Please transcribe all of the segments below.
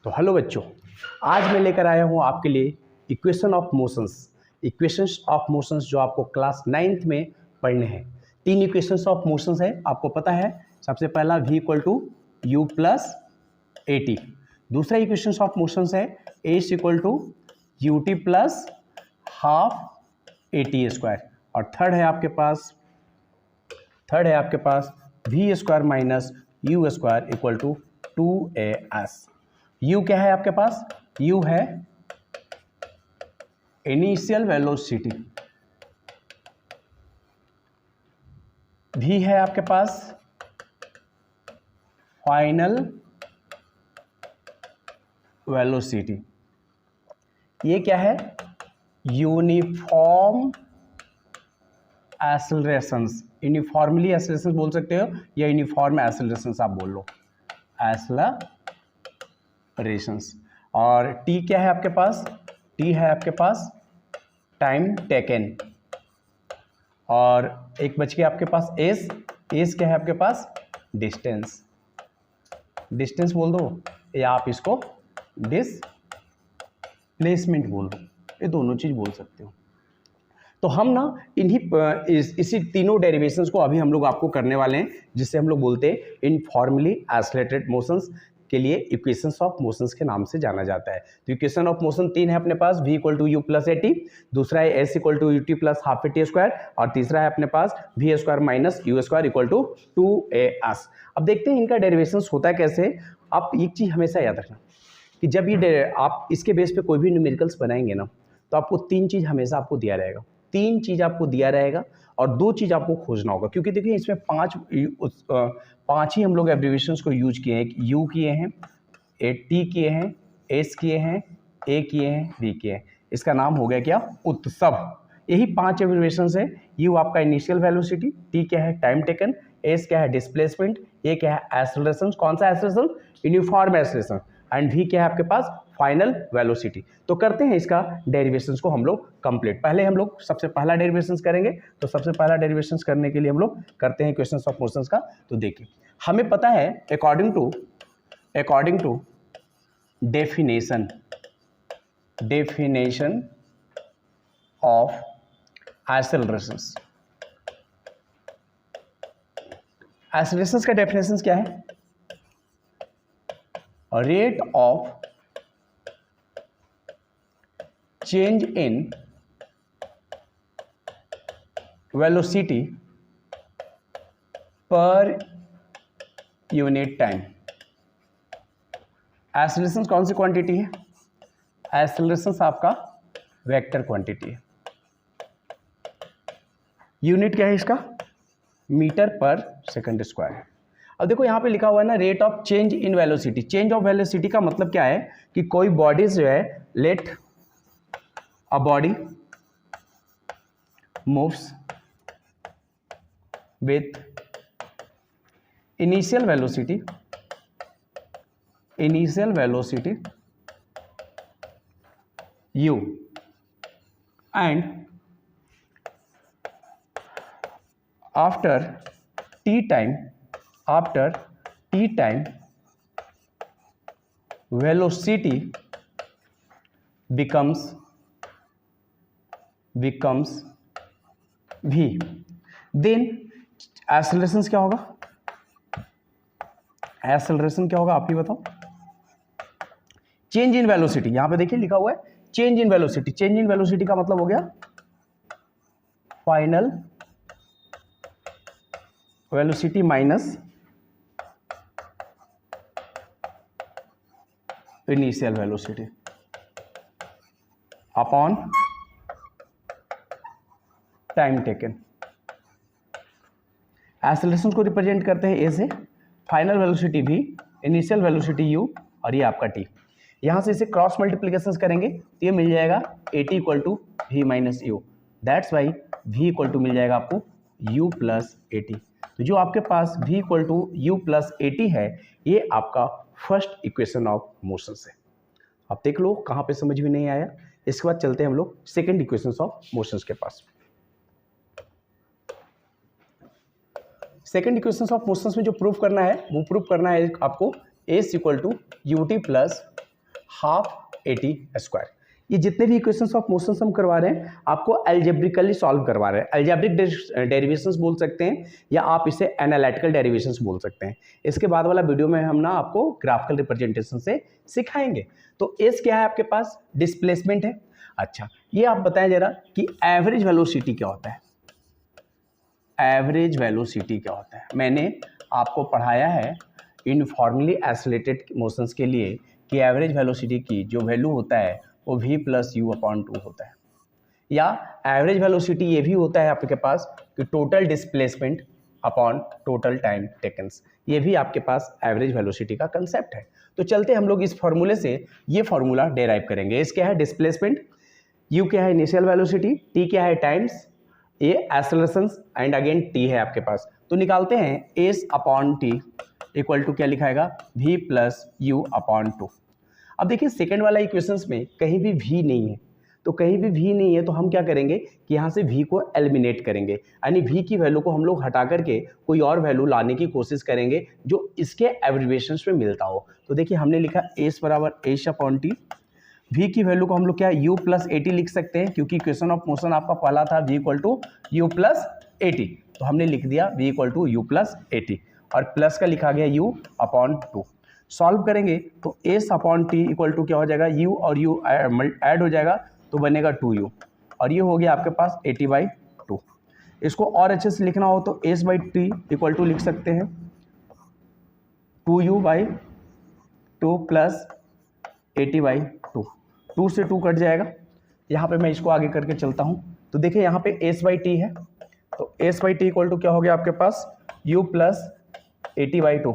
तो हेलो बच्चों, आज मैं लेकर आया हूँ आपके लिए इक्वेशन ऑफ मोशंस जो आपको क्लास 9th में पढ़ने हैं। 3 इक्वेशंस ऑफ मोशंस है, आपको पता है। सबसे पहला v equal to u plus a t, दूसरा इक्वेशंस ऑफ मोशंस है a equal to u t plus half a t square, और थर्ड है आपके पास v square minus u square equal to 2as। u क्या है आपके पास? u है इनिशियल वेलोसिटी, v है आपके पास फाइनल वेलोसिटी। ये क्या है? यूनिफॉर्म एक्सेलरेशंस, यूनिफॉर्मली एक्सेलरेशंस बोल सकते हो या यूनिफॉर्म एक्सेलरेशंस आप बोल लो, एक्सेलरेशंस। और t क्या है आपके पास? t है आपके पास टाइम टेकन, और एक बच गया आपके पास s क्या है आपके पास? डिस्टेंस बोल दो, या आप इसको डिस्प्लेसमेंट बोल दो, ये दोनों चीज बोल सकते हो। तो हम ना इसी तीनों डेरिवेशंस को अभी हम लोग आपको करने वाले हैं, जिससे हम लोग बोलते हैं इनफॉर्मली एक्सेलरेटेड मोशंस के लिए इक्वेशंस ऑफ मोशंस के नाम से जाना जाता है। तो इक्वेशन ऑफ मोशन 3 है अपने पास, v equal to u plus a t, दूसरा है s equal to u t plus half a t square, और तीसरा है अपने पास v square minus u square equal to 2as। अब देखते हैं इनका डेरिवेशंस होता है कैसे। आप एक चीज हमेशा याद रखना कि जब ये आप इसके बेस पे कोई भी न्यूमेरिकल्स बनाएंगे ना, तो आपको 3 चीज हमेशा आपको दिया रहेगा, 3 चीज आपको दिया रहेगा और 2 चीज आपको खोजना होगा, क्योंकि देखिए इसमें 5 ही हम लोग एब्रिविएशंस को यूज किए हैं। यू किए हैं, ए टी किए हैं, एस किए हैं, ए किए हैं, वी किए हैं। इसका नाम हो गया क्या? उत्सव। यही 5 एब्रिविएशंस है। यू आपका इनिशियल वेलोसिटी, टी क्या है? टाइम टेकन, एस क्या है? डिस्प्लेसमेंट, ए क्या है? एक्सेलरेशन। कौन सा acceleration? Uniform acceleration. And v क्या है आपके पास? Final velocity. तो करते हैं इसका डेरिवेशंस को हम लोग कंप्लीट। पहले हम लोग सबसे पहला डेरिवेशंस करेंगे, तो सबसे पहला डेरिवेशंस करने के लिए हम लोग करते हैं इक्वेशंस ऑफ मोशंस का। तो देखिए हमें पता है अकॉर्डिंग टू डेफिनेशन ऑफ एक्सेलरेशंस का डेफिनेशन क्या है? Rate of change in velocity per unit time. Acceleration कौन सी क्वांटिटी है? एक्सेलरेशन आपका वेक्टर क्वांटिटी है। यूनिट क्या है इसका? मीटर पर सेकंड स्क्वायर। अब देखो यहाँ पे लिखा हुआ है ना, rate of change in velocity. Change of velocity का मतलब क्या है कि कोई बॉडी जो है, let a body moves with initial velocity u and after t time velocity becomes v, then acceleration क्या होगा? एक्सेलरेशन क्या होगा आप ही बताओ? चेंज इन वेलोसिटी, यहां पे देखिए लिखा हुआ है change in velocity. Change in velocity का मतलब हो गया final velocity minus initial velocity upon time taken. Acceleration को रिप्रेजेंट करते हैं ए से, final velocity v, initial velocity u, और ये आपका t। यहां से इसे क्रॉस मल्टीप्लिकेशन करेंगे तो ये मिल जाएगा at equal to v minus u. That's why v equal to मिल जाएगा आपको u प्लस ए टी। तो जो आपके पास v equal to u plus a t है, ये आपका फर्स्ट इक्वेशन ऑफ मोशंस है। आप देख लो कहाँ पे समझ में नहीं आया। इसके बाद चलते हैं हम लोग सेकेंड इक्वेशन ऑफ मोशंस के पास। सेकेंड इक्वेशन ऑफ मोशंस में जो प्रूफ करना है वो प्रूफ करना है आपको s equal to u t plus half AT square. ये जितने भी इक्वेशंस ऑफ मोशंस हम करवा रहे हैं आपको अलजेब्रिकली सॉल्व करवा रहे हैं। अलजेब्रिक डेरिवेशंस बोल सकते हैं या आप इसे एनालिटिकल डेरिवेशंस बोल सकते हैं। इसके बाद वाला वीडियो में हम ना आपको ग्राफिकल रिप्रेजेंटेशन से सिखाएंगे। तो एस क्या है आपके पास, डिस्प्लेसमेंट है। अच्छा, ये आप बताएं जरा कि एवरेज वेलोसिटी क्या होता है। एवरेज वेलोसिटी क्या होता है? मैंने आपको पढ़ाया है यूनिफॉर्मली एक्सेलरेटेड मोशंस के लिए कि एवरेज वेलोसिटी की जो वैल्यू होता है वो v+u/2 होता है, या एवरेज वेलोसिटी ये भी होता है आपके पास कि total displacement upon total time takens. ये भी आपके पास एवरेज वेलोसिटी का कंसेप्ट है। तो चलते हम लोग इस फॉर्मूले से ये फॉर्मूला डेराइव करेंगे। इस क्या है, डिस्प्लेसमेंट, u क्या है इनिशियल वेलोसिटी, t क्या है टाइम्स, ये एक्सेलरेशन एंड अगेन t है आपके पास। तो निकालते हैं s/t इक्वल टू क्या लिखाएगा, v+u/2। अब देखिए सेकेंड वाला इक्वेशंस में कहीं भी v नहीं है, तो कहीं भी v नहीं है तो हम क्या करेंगे कि यहाँ से v को एलिमिनेट करेंगे, यानी v की वैल्यू को हम लोग हटा करके कोई और वैल्यू लाने की कोशिश करेंगे जो इसके एब्रिविएशंस में मिलता हो। तो देखिए हमने लिखा s बराबर h/t, v की वैल्यू को हम लोग क्या u+at लिख सकते हैं क्योंकि इक्वेशन ऑफ मोशन आपका पहला था v = u+at, तो हमने लिख दिया v = u+at और प्लस का लिखा गया u/2। सॉल्व करेंगे तो s/t इक्वल टू क्या हो जाएगा, u और u ऐड हो जाएगा तो बनेगा 2u और ये हो गया आपके पास 80/2। इसको और अच्छे से लिखना हो तो s/t इक्वल टू लिख सकते हैं 2u/2 प्लस 80/2। 2 से 2 कट जाएगा। यहाँ पे मैं इसको आगे करके चलता हूँ तो देखिए यहाँ पे s/t है तो s/t इक्वल टू क्या हो गया आपके पास u प्लस 80/2।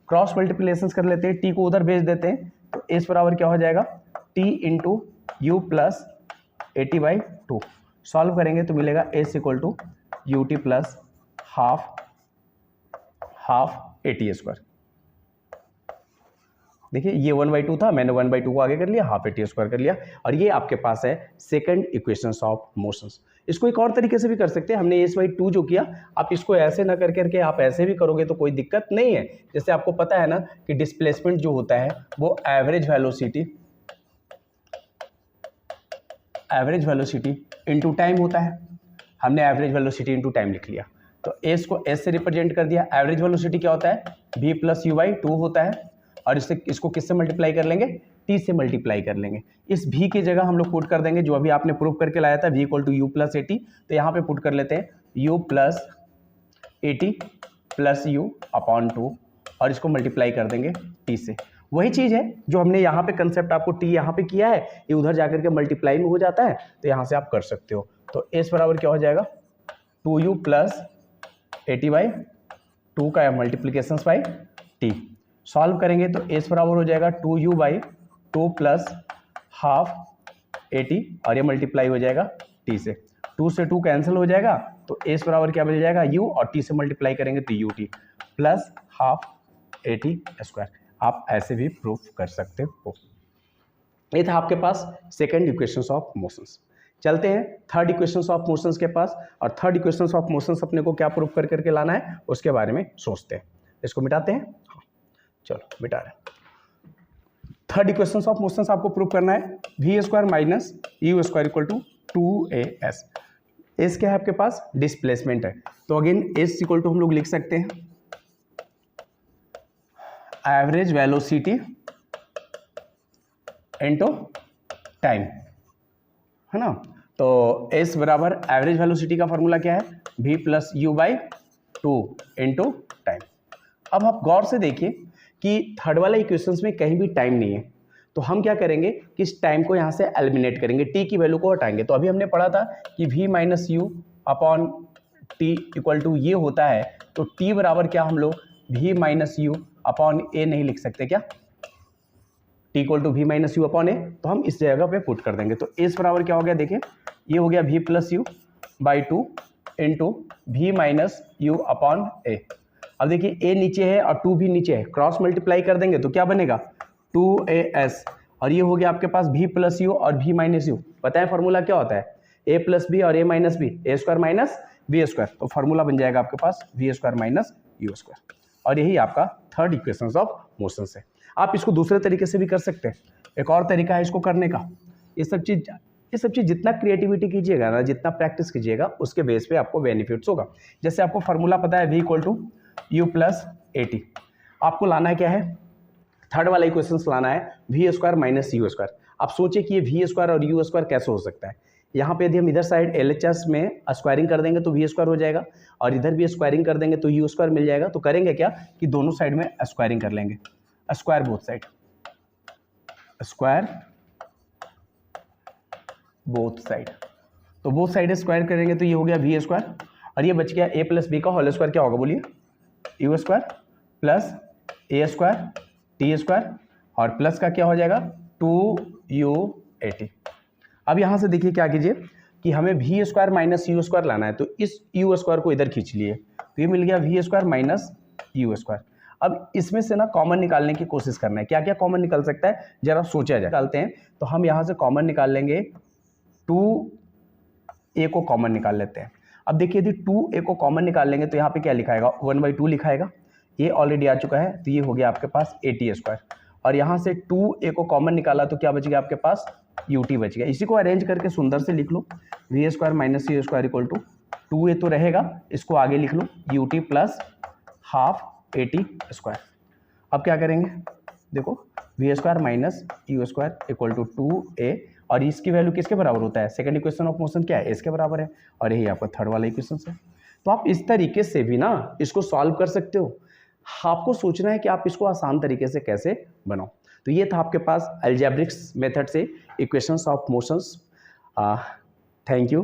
क्रॉस मल्टीप्लिकेशन कर लेते हैं, t को उधर भेज देते हैं तो s बराबर क्या हो जाएगा t into you plus 80/2। Solve करेंगे तो मिलेगा s = ut plus half AT square. देखिए ये 1/2 था, मैंने 1/2 को आगे कर लिया, हाफ AT स्क्वायर कर लिया और ये आपके पास है सेकंड इक्वेशंस ऑफ मोशंस। इसको एक और तरीके से भी कर सकते हैं, हमने s/2 जो किया आप इसको ऐसे ना कर करके आप ऐसे भी करोगे तो कोई दिक्कत नहीं है। जैसे आपको पता है ना कि डिस्प्लेसमेंट जो होता है वो एवरेज वेलोसिटी इनटू टाइम होता है। हमने एवरेज वेलोसिटी इनटू टाइम लिख लिया तो s को s से रिप्रेजेंट कर दिया। एवरेज वेलोसिटी क्या होता है, v+u/2 होता है और इसको किससे मल्टीप्लाई कर लेंगे, t से मल्टीप्लाई कर लेंगे। इस v की जगह हम लोग पुट कर देंगे जो अभी आपने प्रूव करके लाया था v = u+at, तो यहाँ पे पुट कर लेते हैं u+at प्लस u/2 और इसको मल्टीप्लाई कर देंगे t से। वही चीज़ है जो हमने यहाँ पे कंसेप्ट आपको t यहाँ पे किया है, ये उधर जाकर के मल्टीप्लाई में हो जाता है तो यहाँ से आप कर सकते हो। तो s बराबर क्या हो जाएगा 2u प्लस 80/2 का मल्टीप्लीकेशन बाई t। सॉल्व करेंगे तो s बराबर हो जाएगा 2u/2 प्लस हाफ AT और ये मल्टीप्लाई हो जाएगा t से। 2 से 2 कैंसिल हो जाएगा तो s बराबर क्या मिल जाएगा u और t से मल्टीप्लाई करेंगे तो ut plus half AT square. आप ऐसे भी प्रूफ कर सकते हो। ये था आपके पास सेकंड इक्वेशंस ऑफ मोशंस। चलते हैं थर्ड इक्वेशंस ऑफ मोशंस के पास और थर्ड इक्वेशंस ऑफ मोशंस अपने को क्या प्रूफ कर करके लाना है उसके बारे में सोचते हैं। इसको मिटाते हैं, चलो मिटा रहे हैं। थर्ड इक्वेशंस ऑफ मोशंस आपको प्रूफ करना है v² minus u² equal to 2as। S क्या है आपके पास, डिस्प्लेसमेंट है तो अगेन एस इक्वल टू हम लोग लिख सकते हैं एवरेज वेलोसिटी इनटू टाइम, है ना। तो s बराबर एवरेज वेलोसिटी का फॉर्मूला क्या है v+u/2 इनटू टाइम। अब आप गौर से देखिए कि थर्ड वाला इक्वेशंस में कहीं भी टाइम नहीं है तो हम क्या करेंगे कि इस टाइम को यहाँ से एलिमिनेट करेंगे, t की वैल्यू को हटाएंगे। तो अभी हमने पढ़ा था कि v-u/t इक्वल टू ये होता है तो t बराबर क्या हम लोग v-u/a नहीं लिख सकते क्या, t इक्वल टू v-u/a, तो हम इस जगह पे पुट कर देंगे। तो s बराबर क्या हो गया, देखिए ये हो गया v+u/2 इंटू v-u/a। अब देखिए a नीचे है और 2 भी नीचे है, क्रॉस मल्टीप्लाई कर देंगे तो क्या बनेगा 2as और ये हो गया आपके पास v+u और v-u। पता है फॉर्मूला क्या होता है a प्लस बी और a minus b, a² minus b², तो फॉर्मूला बन जाएगा आपके पास v² माइनस u²। और यही आपका थर्ड इक्वेशंस ऑफ मोशंस है। आप इसको दूसरे तरीके से भी कर सकते हैं, एक और तरीका है इसको करने का। ये सब चीज़ जितना क्रिएटिविटी कीजिएगा ना, जितना प्रैक्टिस कीजिएगा, उसके बेस पे आपको बेनिफिट्स होगा। जैसे आपको फार्मूला पता है v = u + at, आपको लाना है क्या है, थर्ड वाला इक्वेशन लाना है v² - u²। आप सोचिए कि ये v² और u² कैसे हो सकता है। यहाँ पे यदि हम इधर साइड LHS में स्क्वायरिंग कर देंगे तो v² हो जाएगा, और इधर भी स्क्वायरिंग कर देंगे तो u² मिल जाएगा। तो करेंगे क्या कि दोनों साइड में स्क्वायरिंग कर लेंगे, square both side, square both side. तो बोथ साइड स्क्वायर करेंगे तो ये हो गया v², और ये बच गया a + b का होल स्क्वायर, क्या होगा बोलिए, u² + a² t², और प्लस का क्या हो जाएगा 2u80। अब यहाँ से देखिए क्या कीजिए कि हमें v² - u² लाना है, तो इस u² को इधर खींच लिए, तो ये मिल गया v² - u²। अब इसमें से ना कॉमन निकालने की कोशिश करना है, क्या क्या कॉमन निकल सकता है जरा सोचा जाए। निकालते हैं तो हम यहाँ से कॉमन निकाल लेंगे, 2a को कॉमन निकाल लेते हैं। अब देखिए यदि 2a को कॉमन निकाल लेंगे तो यहाँ पे क्या लिखाएगा, 1/2 लिखाएगा, ये ऑलरेडी आ चुका है, तो ये हो गया आपके पास at²। और यहाँ से 2a को कॉमन निकाला तो क्या बच गया आपके पास, ut बच गया। इसी को अरेंज करके सुंदर से लिख लो, v² - u² = 2a तो रहेगा, इसको आगे लिख लो ut + ½ at²। अब क्या करेंगे, देखो v² - u² = 2a, और इसकी वैल्यू किसके बराबर होता है, सेकंड इक्वेशन ऑफ मोशन क्या है, इसके बराबर है, और यही आपका थर्ड वाला इक्वेशन है। तो आप इस तरीके से भी ना इसको सॉल्व कर सकते हो। आपको सोचना है कि आप इसको आसान तरीके से कैसे बनाओ। तो ये था आपके पास अलजेब्रिक्स मेथड से equations of motions. Thank you.